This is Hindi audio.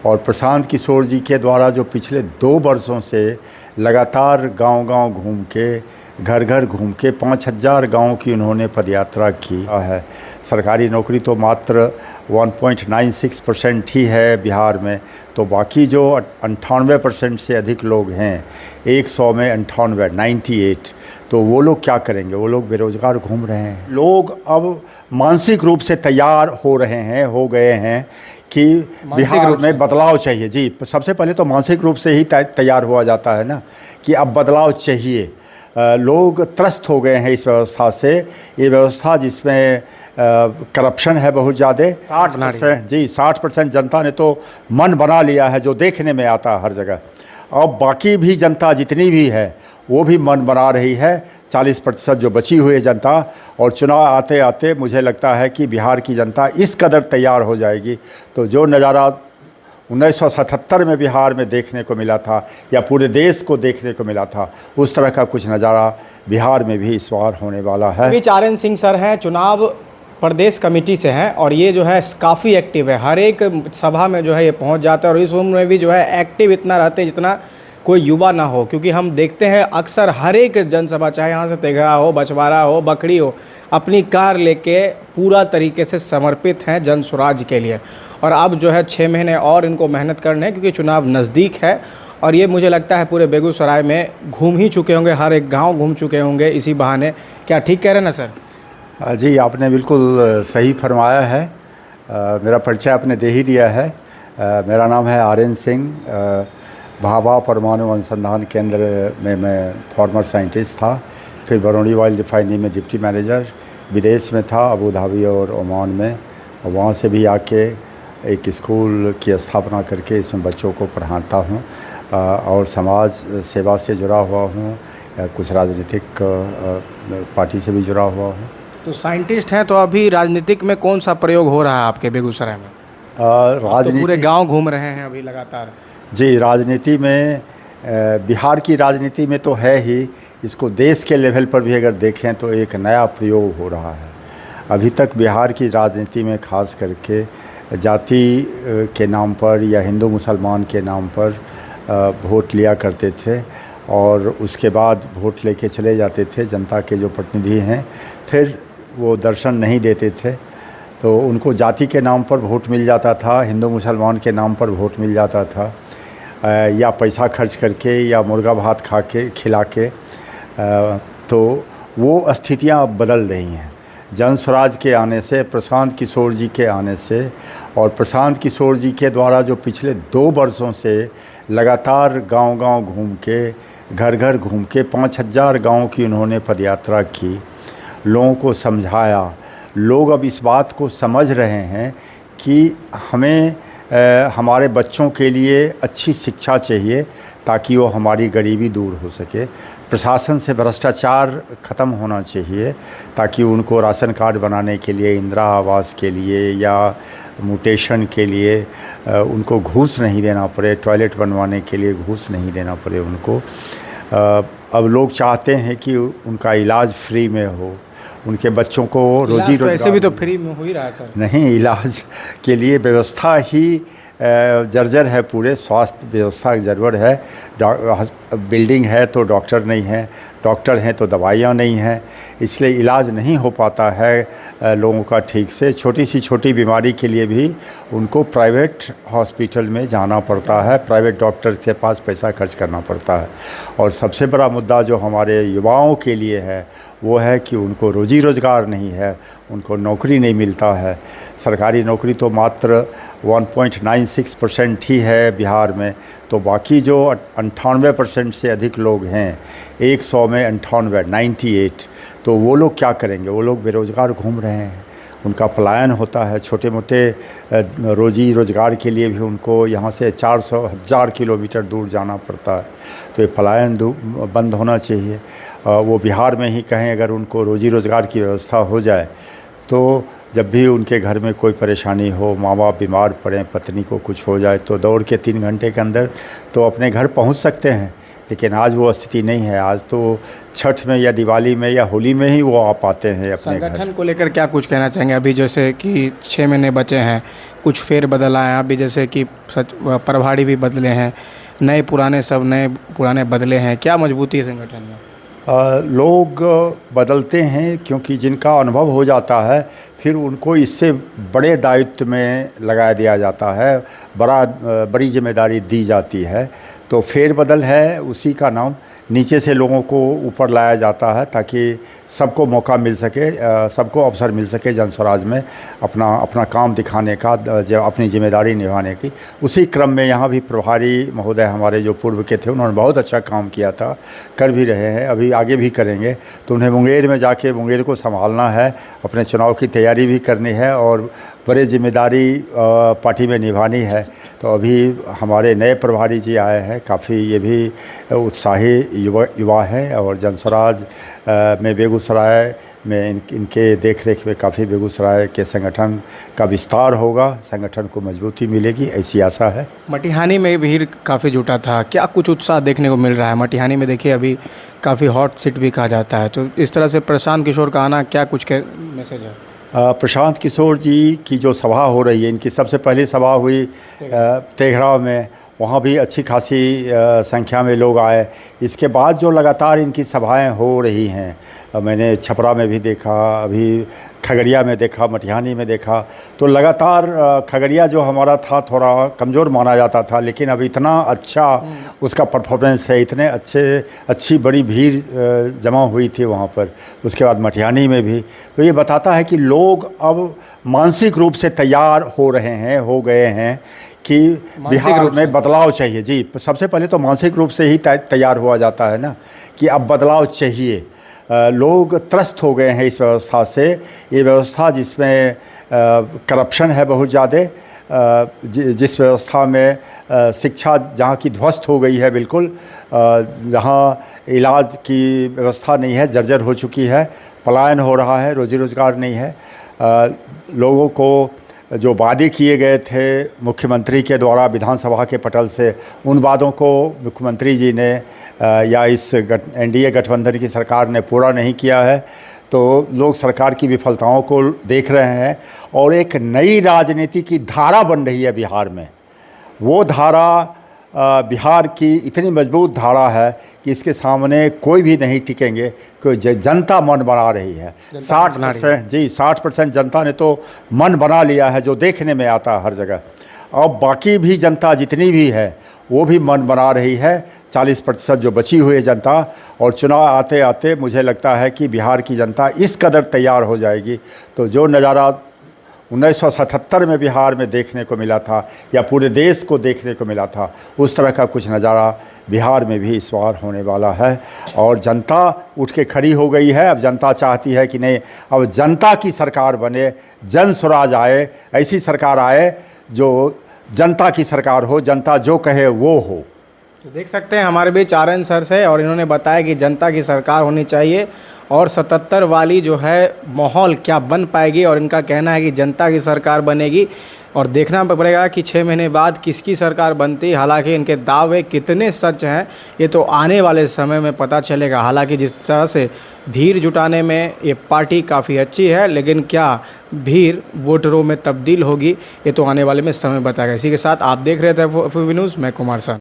और प्रशांत किशोर जी के द्वारा जो पिछले 2 वर्षों से लगातार गांव-गांव घूम के, घर घर घूम के 5000 गाँव की उन्होंने पदयात्रा की है। सरकारी नौकरी तो मात्र 1.96% ही है बिहार में, तो बाकी जो 98% से अधिक लोग हैं, 100 में 98 तो वो लोग क्या करेंगे? वो लोग बेरोजगार घूम रहे हैं। लोग अब मानसिक रूप से तैयार हो रहे हैं, हो गए हैं कि बिहार में बदलाव चाहिए। जी, सबसे पहले तो मानसिक रूप से ही तैयार हुआ जाता है ना कि अब बदलाव चाहिए। लोग त्रस्त हो गए हैं इस व्यवस्था से। ये व्यवस्था जिसमें करप्शन है बहुत ज़्यादा। 60% जनता ने तो मन बना लिया है, जो देखने में आता है हर जगह। अब बाकी भी जनता जितनी भी है वो भी मन बना रही है, 40% जो बची हुई है जनता। और चुनाव आते आते मुझे लगता है कि बिहार की जनता इस कदर तैयार हो जाएगी, तो जो नज़ारा 1977 में बिहार में देखने को मिला था या पूरे देश को देखने को मिला था, उस तरह का कुछ नज़ारा बिहार में भी इस बार होने वाला है। आर.एन. सिंह सर हैं, चुनाव प्रदेश कमेटी से हैं और ये जो है काफ़ी एक्टिव है। हर एक सभा में जो है ये पहुंच जाता है और इस उम्र में भी जो है एक्टिव इतना रहते हैं जितना कोई युवा ना हो। क्योंकि हम देखते हैं अक्सर हर एक जनसभा, चाहे यहाँ से तेघड़ा हो, बछवाड़ा हो, बकरी हो, अपनी कार लेके पूरा तरीके से समर्पित हैं जन स्वराज के लिए। और अब जो है 6 महीने और इनको मेहनत करने हैं क्योंकि चुनाव नज़दीक है। और ये मुझे लगता है पूरे बेगूसराय में घूम ही चुके होंगे, हर एक गाँव घूम चुके होंगे इसी बहाने। क्या ठीक कह रहे हैं ना सर? जी, आपने बिल्कुल सही फरमाया है। मेरा परिचय आपने दे ही दिया है। मेरा नाम है आर.एन. सिंह। भाभा परमाणु अनुसंधान केंद्र में मैं फॉर्मर साइंटिस्ट था, फिर बरौनी ऑयल रिफाइनरी में डिप्टी मैनेजर, विदेश में था अबू धाबी और ओमान में, और वहाँ से भी आके एक स्कूल की स्थापना करके इसमें बच्चों को पढ़ाता हूँ और समाज सेवा से जुड़ा हुआ हूँ, कुछ राजनीतिक पार्टी से भी जुड़ा हुआ हूँ। तो साइंटिस्ट हैं, तो अभी राजनीतिक में कौन सा प्रयोग हो रहा है आपके बेगूसराय में? तो पूरे गांव घूम रहे हैं अभी लगातार। जी, राजनीति में बिहार की राजनीति में तो है ही, इसको देश के लेवल पर भी अगर देखें तो एक नया प्रयोग हो रहा है। अभी तक बिहार की राजनीति में खास करके जाति के नाम पर या हिंदू मुसलमान के नाम पर वोट लिया करते थे और उसके बाद वोट लेके चले जाते थे जनता के जो प्रतिनिधि हैं, फिर वो दर्शन नहीं देते थे, तो उनको जाति के नाम पर वोट मिल जाता था, हिंदू मुसलमान के नाम पर वोट मिल जाता था, या पैसा खर्च करके या मुर्गा भात खा के खिला के। तो वो स्थितियां अब बदल रही हैं जन स्वराज के आने से, प्रशांत किशोर जी के आने से। और प्रशांत किशोर जी के द्वारा जो पिछले 2 वर्षों से लगातार गांव-गांव घूम के, घर घर घूम के 5000 गाँव की उन्होंने पदयात्रा की, लोगों को समझाया। लोग अब इस बात को समझ रहे हैं कि हमें हमारे बच्चों के लिए अच्छी शिक्षा चाहिए ताकि वो हमारी गरीबी दूर हो सके। प्रशासन से भ्रष्टाचार ख़त्म होना चाहिए ताकि उनको राशन कार्ड बनाने के लिए, इंदिरा आवास के लिए या म्यूटेशन के लिए उनको घूस नहीं देना पड़े, टॉयलेट बनवाने के लिए घूस नहीं देना पड़े उनको। अब लोग चाहते हैं कि उनका इलाज फ्री में हो, उनके बच्चों को रोजी रोजगार। तो ऐसे भी तो फ्री में हो ही रहा है सर। नहीं, इलाज के लिए व्यवस्था ही जर्जर है, पूरे स्वास्थ्य व्यवस्था जर्जर है। बिल्डिंग है तो डॉक्टर नहीं है, डॉक्टर हैं तो दवाइयाँ नहीं हैं, इसलिए इलाज नहीं हो पाता है लोगों का ठीक से। छोटी सी छोटी बीमारी के लिए भी उनको प्राइवेट हॉस्पिटल में जाना पड़ता है, प्राइवेट डॉक्टर के पास पैसा खर्च करना पड़ता है। और सबसे बड़ा मुद्दा जो हमारे युवाओं के लिए है वो है कि उनको रोजी रोज़गार नहीं है, उनको नौकरी नहीं मिलता है। सरकारी नौकरी तो मात्र 1.96% ही है बिहार में, तो बाकी जो 98% से अधिक लोग हैं, 100 में 98 तो वो लोग क्या करेंगे? वो लोग बेरोज़गार घूम रहे हैं, उनका पलायन होता है। छोटे मोटे रोजी रोज़गार के लिए भी उनको यहाँ से 400,000 किलोमीटर दूर जाना पड़ता है, तो ये पलायन बंद होना चाहिए। वो बिहार में ही कहें, अगर उनको रोजी रोज़गार की व्यवस्था हो जाए तो जब भी उनके घर में कोई परेशानी हो, माँ बाप बीमार पड़ें, पत्नी को कुछ हो जाए, तो दौड़ के 3 घंटे के अंदर तो अपने घर पहुंच सकते हैं। लेकिन आज वो स्थिति नहीं है। आज तो छठ में या दिवाली में या होली में ही वो आ पाते हैं अपने घर। संगठन को लेकर क्या कुछ कहना चाहेंगे? अभी जैसे कि 6 महीने बचे हैं, कुछ फेरबदल आए हैं, अभी जैसे कि प्रभारी भी बदले हैं, नए पुराने बदले हैं, क्या मजबूती है संगठन में? लोग बदलते हैं क्योंकि जिनका अनुभव हो जाता है फिर उनको इससे बड़े दायित्व में लगा दिया जाता है, बड़ी जिम्मेदारी दी जाती है। तो फेरबदल है, उसी का नाम। नीचे से लोगों को ऊपर लाया जाता है ताकि सबको मौका मिल सके, सबको अवसर मिल सके जनस्वराज में अपना काम दिखाने का, अपनी जिम्मेदारी निभाने की। उसी क्रम में यहाँ भी प्रभारी महोदय हमारे जो पूर्व के थे उन्होंने बहुत अच्छा काम किया था, कर भी रहे हैं, अभी आगे भी करेंगे। तो उन्हें मुंगेर में जाके मुंगेर को संभालना है, अपने चुनाव की तैयारी भी करनी है और बड़े जिम्मेदारी पार्टी में निभानी है। तो अभी हमारे नए प्रभारी जी आए हैं, काफ़ी ये भी उत्साही युवा हैं और जनस्वराज में बेगूसराय में इनके देखरेख में काफ़ी बेगूसराय के संगठन का विस्तार होगा, संगठन को मजबूती मिलेगी, ऐसी आशा है। मटिहानी में भीड़ काफ़ी जुटा था, क्या कुछ उत्साह देखने को मिल रहा है? मटिहानी में देखिए अभी काफ़ी हॉट सीट भी कहा जाता है, तो इस तरह से प्रशांत किशोर का आना क्या कुछ मैसेज है? प्रशांत किशोर जी की जो सभा हो रही है, इनकी सबसे पहली सभा हुई तेघराव में, वहाँ भी अच्छी खासी संख्या में लोग आए। इसके बाद जो लगातार इनकी सभाएं हो रही हैं, मैंने छपरा में भी देखा, अभी खगड़िया में देखा, मटिहानी में देखा, तो लगातार खगड़िया जो हमारा था थोड़ा कमज़ोर माना जाता था, लेकिन अब इतना अच्छा उसका परफॉर्मेंस है, इतने अच्छी बड़ी भीड़ जमा हुई थी वहाँ पर। उसके बाद मटिहानी में भी, तो ये बताता है कि लोग अब मानसिक रूप से तैयार हो गए हैं कि बिहार में बदलाव चाहिए। जी, सबसे पहले तो मानसिक रूप से ही तैयार हुआ जाता है ना कि अब बदलाव चाहिए। लोग त्रस्त हो गए हैं इस व्यवस्था से, ये व्यवस्था जिसमें करप्शन है बहुत ज़्यादा, जिस व्यवस्था में शिक्षा जहाँ की ध्वस्त हो गई है बिल्कुल, जहाँ इलाज की व्यवस्था नहीं है, जर्जर हो चुकी है, पलायन हो रहा है, रोजी रोज़गार नहीं है। लोगों को जो वादे किए गए थे मुख्यमंत्री के द्वारा विधानसभा के पटल से, उन वादों को मुख्यमंत्री जी ने या इस एनडीए गठबंधन की सरकार ने पूरा नहीं किया है। तो लोग सरकार की विफलताओं को देख रहे हैं और एक नई राजनीति की धारा बन रही है बिहार में। वो धारा बिहार की इतनी मजबूत धारा है कि इसके सामने कोई भी नहीं टिकेंगे, क्योंकि जनता मन बना रही है। 60% जी 60% जनता ने तो मन बना लिया है, जो देखने में आता है हर जगह। अब बाकी भी जनता जितनी भी है वो भी मन बना रही है, 40% जो बची हुई है जनता। और चुनाव आते आते मुझे लगता है कि बिहार की जनता इस कदर तैयार हो जाएगी, तो जो नज़ारा 1977 में बिहार में देखने को मिला था या पूरे देश को देखने को मिला था, उस तरह का कुछ नज़ारा बिहार में भी इस बार होने वाला है। और जनता उठ के खड़ी हो गई है। अब जनता चाहती है कि नहीं, अब जनता की सरकार बने, जन स्वराज आए, ऐसी सरकार आए जो जनता की सरकार हो, जनता जो कहे वो हो। तो देख सकते हैं हमारे बीच आर्यन सर से, और इन्होंने बताया कि जनता की सरकार होनी चाहिए और 77 वाली जो है माहौल क्या बन पाएगी, और इनका कहना है कि जनता की सरकार बनेगी और देखना पड़ेगा कि 6 महीने बाद किसकी सरकार बनती। हालांकि इनके दावे कितने सच हैं ये तो आने वाले समय में पता चलेगा। हालांकि जिस तरह से भीड़ जुटाने में ये पार्टी काफ़ी अच्छी है, लेकिन क्या भीड़ वोटरों में तब्दील होगी ये तो आने वाले में समय बताएगा। इसी के साथ आप देख रहे थे FOB न्यूज़, मैं कुमार सर।